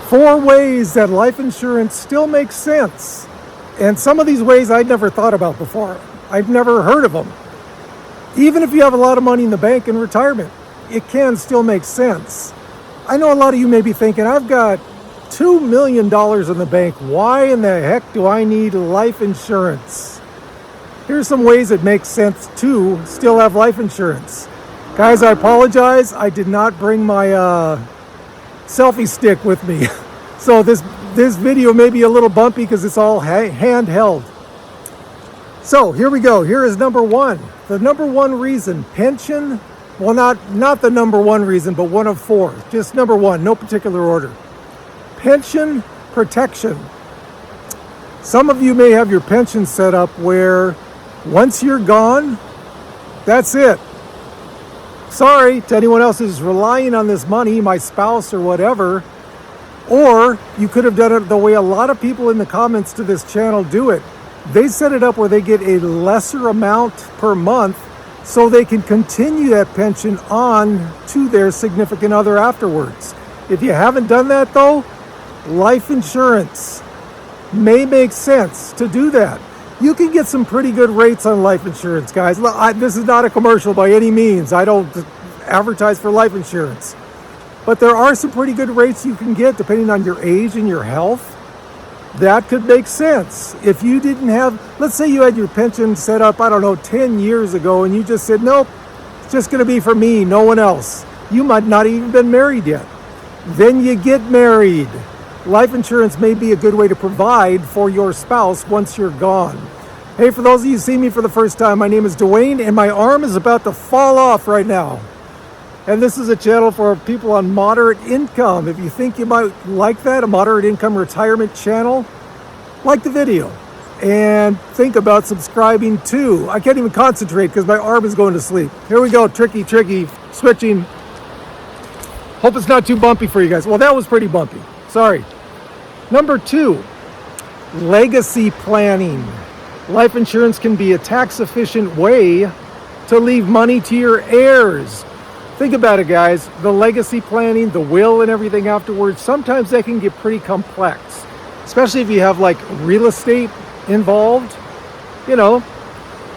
4 ways that life insurance still makes sense. And some of these ways I'd never thought about before. I've never heard of them. Even if you have a lot of money in the bank in retirement, it can still make sense. I know a lot of you may be thinking, I've got $2 million in the bank. Why in the heck do I need life insurance? Here's some ways it makes sense to still have life insurance. Guys, I apologize. I did not bring my selfie stick with me. So this video may be a little bumpy because it's all handheld. So here we go. Here is number 1. The number 1 reason, pension. Well, not the number 1 reason, but one of 4. Just number 1, no particular order. Pension protection. Some of you may have your pension set up where once you're gone, that's it. Sorry to anyone else who's relying on this money, my spouse or whatever. Or you could have done it the way a lot of people in the comments to this channel do it. They set it up where they get a lesser amount per month so they can continue that pension on to their significant other afterwards. If you haven't done that though, life insurance may make sense to do that. You can get some pretty good rates on life insurance, guys. This is not a commercial by any means. I don't advertise for life insurance. But there are some pretty good rates you can get depending on your age and your health. That could make sense. If you didn't have, let's say you had your pension set up, 10 years ago, and you just said, nope, it's just going to be for me, no one else. You might not even been married yet. Then you get married. Life insurance may be a good way to provide for your spouse once you're gone. Hey, for those of you who see me for the first time, my name is Duane, and my arm is about to fall off right now. And this is a channel for people on moderate income. If you think you might like that, a moderate income retirement channel, like the video. And think about subscribing too. I can't even concentrate because my arm is going to sleep. Here we go, tricky, switching. Hope it's not too bumpy for you guys. Well, that was pretty bumpy. Sorry. Number 2, legacy planning. Life insurance can be a tax-efficient way to leave money to your heirs. Think about it, guys. The legacy planning, the will and everything afterwards, sometimes that can get pretty complex, especially if you have like real estate involved. You know,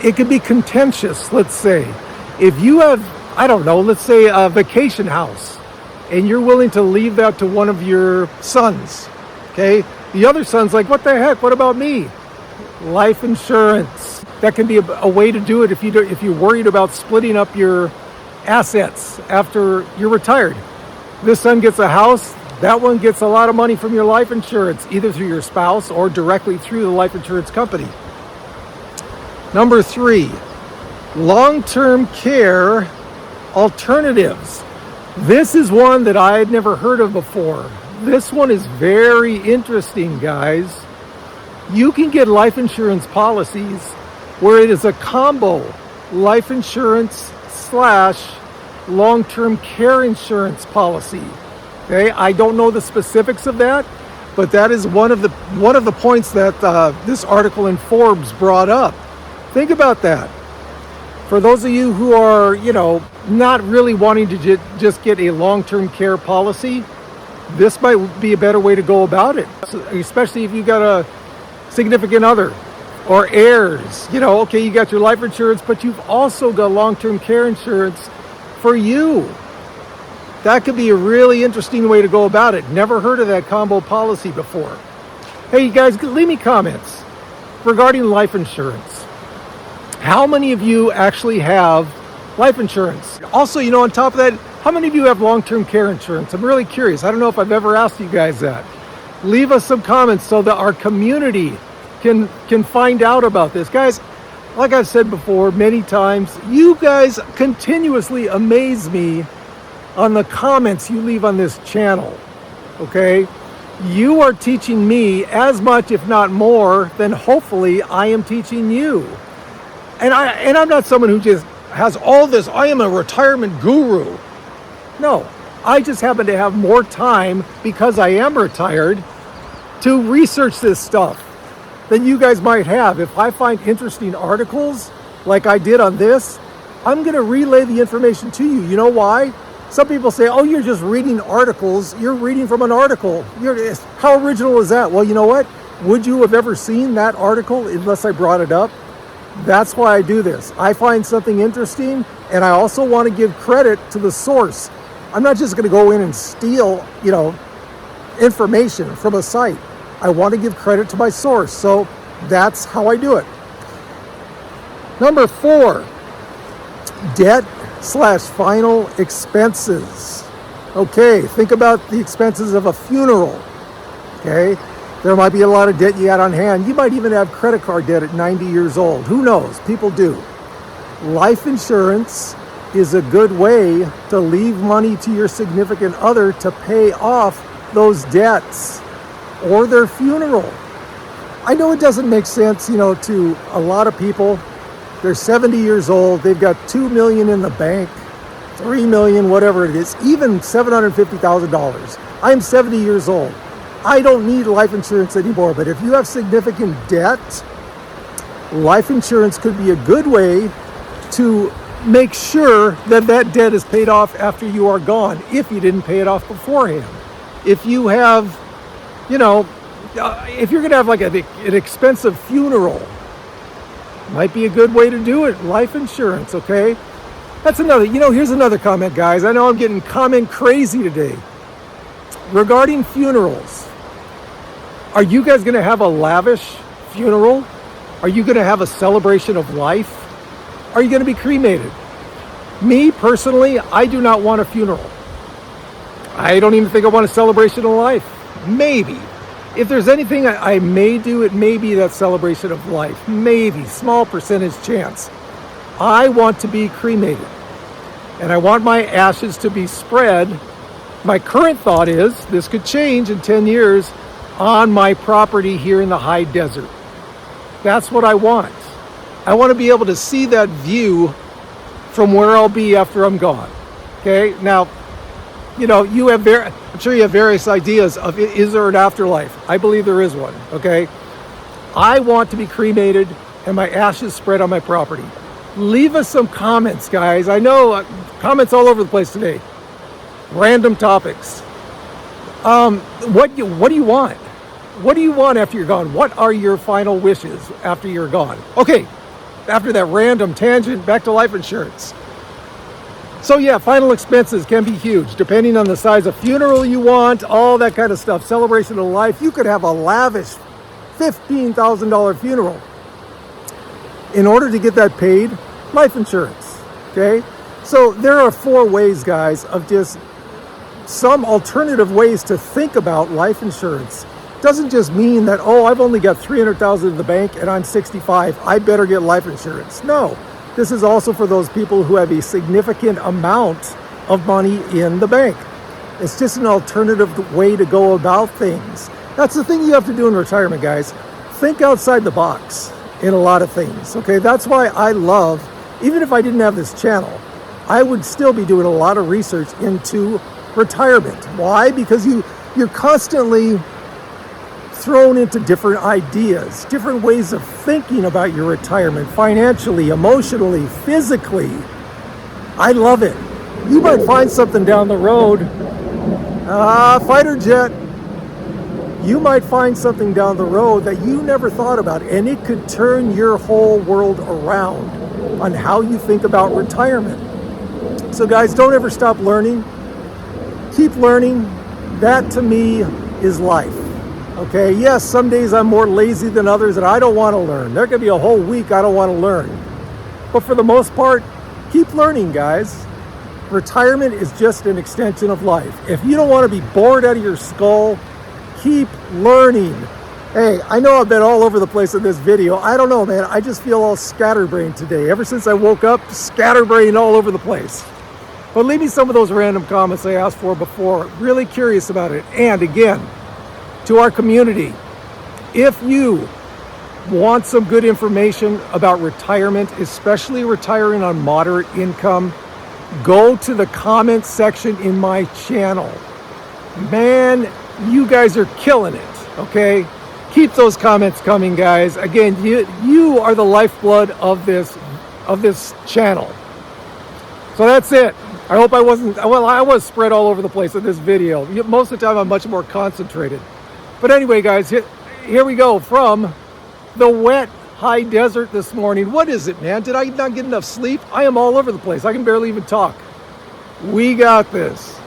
it could be contentious, let's say. If you have, let's say a vacation house, and you're willing to leave that to one of your sons, okay? The other son's like, what the heck? What about me? Life insurance. That can be a way to do it if you're worried about splitting up your assets after you're retired. This son gets a house, that one gets a lot of money from your life insurance, either through your spouse or directly through the life insurance company. Number 3, long-term care alternatives. This is one that I had never heard of before. This one is very interesting, guys. You can get life insurance policies where it is a combo life insurance / long-term care insurance policy. Okay, I don't know the specifics of that, but that is one of the points that this article in Forbes brought up. Think about that. For those of you who are, not really wanting to just get a long-term care policy, this might be a better way to go about it, especially if you got a significant other or heirs. Okay, you got your life insurance, but you've also got long-term care insurance for you. That could be a really interesting way to go about it. Never heard of that combo policy before. Hey, you guys, leave me comments regarding life insurance. How many of you actually have life insurance? Also, on top of that, how many of you have long-term care insurance? I'm really curious. I don't know if I've ever asked you guys that. Leave us some comments so that our community can find out about this. Guys, like I've said before many times, you guys continuously amaze me on the comments you leave on this channel, okay? You are teaching me as much, if not more, than hopefully I am teaching you. And I'm not someone who just has all this, I am a retirement guru. No, I just happen to have more time because I am retired to research this stuff than you guys might have. If I find interesting articles like I did on this, I'm going to relay the information to you. You know why? Some people say, oh, you're just reading articles. You're reading from an article. How original is that? Well, you know what? Would you have ever seen that article unless I brought it up? That's why I do this. I find something interesting, and I also want to give credit to the source. I'm not just going to go in and steal, information from a site. I want to give credit to my source. So that's how I do it. Number 4, debt/final expenses. Okay, think about the expenses of a funeral. Okay, there might be a lot of debt you had on hand. You might even have credit card debt at 90 years old. Who knows? People do. Life insurance is a good way to leave money to your significant other to pay off those debts or their funeral. I know it doesn't make sense, to a lot of people. They're 70 years old. They've got $2 million in the bank, $3 million, whatever it is, even $750,000. I'm 70 years old. I don't need life insurance anymore. But if you have significant debt, life insurance could be a good way to make sure that that debt is paid off after you are gone, if you didn't pay it off beforehand. If you have, if you're going to have like an expensive funeral, might be a good way to do it. Life insurance, okay? That's another, here's another comment, guys. I know I'm getting comment crazy today. Regarding funerals, are you guys going to have a lavish funeral? Are you going to have a celebration of life? Are you going to be cremated? Me, personally, I do not want a funeral. I don't even think I want a celebration of life. Maybe. If there's anything I may do, it may be that celebration of life. Maybe. Small percentage chance. I want to be cremated. And I want my ashes to be spread. My current thought is, this could change in 10 years, on my property here in the high desert. That's what I want. I want to be able to see that view from where I'll be after I'm gone. Okay? Now, I'm sure you have various ideas of, is there an afterlife? I believe there is one, okay? I want to be cremated and my ashes spread on my property. Leave us some comments, guys. I know comments all over the place today. Random topics. What do you want? What do you want after you're gone? What are your final wishes after you're gone? Okay, after that random tangent, back to life insurance. So yeah, final expenses can be huge, depending on the size of funeral you want, all that kind of stuff. Celebration of life. You could have a lavish $15,000 funeral. In order to get that paid, life insurance, okay? So there are 4 ways, guys, of just some alternative ways to think about life insurance. Doesn't just mean that, I've only got $300,000 in the bank and I'm 65, I better get life insurance. No. This is also for those people who have a significant amount of money in the bank. It's just an alternative way to go about things. That's the thing you have to do in retirement, guys. Think outside the box in a lot of things, okay? That's why I love, even if I didn't have this channel, I would still be doing a lot of research into retirement. Why? Because you're constantly thrown into different ideas, different ways of thinking about your retirement, financially, emotionally, physically. I love it. You might find something down the road. Fighter jet. You might find something down the road that you never thought about, and it could turn your whole world around on how you think about retirement. So guys, don't ever stop learning. Keep learning. That to me is life. Okay, yes, some days I'm more lazy than others and I don't want to learn. There could be a whole week I don't want to learn. But for the most part, keep learning, guys. Retirement is just an extension of life. If you don't want to be bored out of your skull, keep learning. Hey, I know I've been all over the place in this video. I don't know, man. I just feel all scatterbrained today. Ever since I woke up, scatterbrained all over the place. But leave me some of those random comments I asked for before. Really curious about it. And again, to our community, if you want some good information about retirement, especially retiring on moderate income, go to the comments section in my channel. Man, you guys are killing it, okay? Keep those comments coming, guys. Again, you are the lifeblood of this channel. So that's it. I hope I wasn't, well, I was spread all over the place in this video. Most of the time I'm much more concentrated. But anyway, guys, here we go from the wet high desert this morning. What is it, man? Did I not get enough sleep? I am all over the place. I can barely even talk. We got this.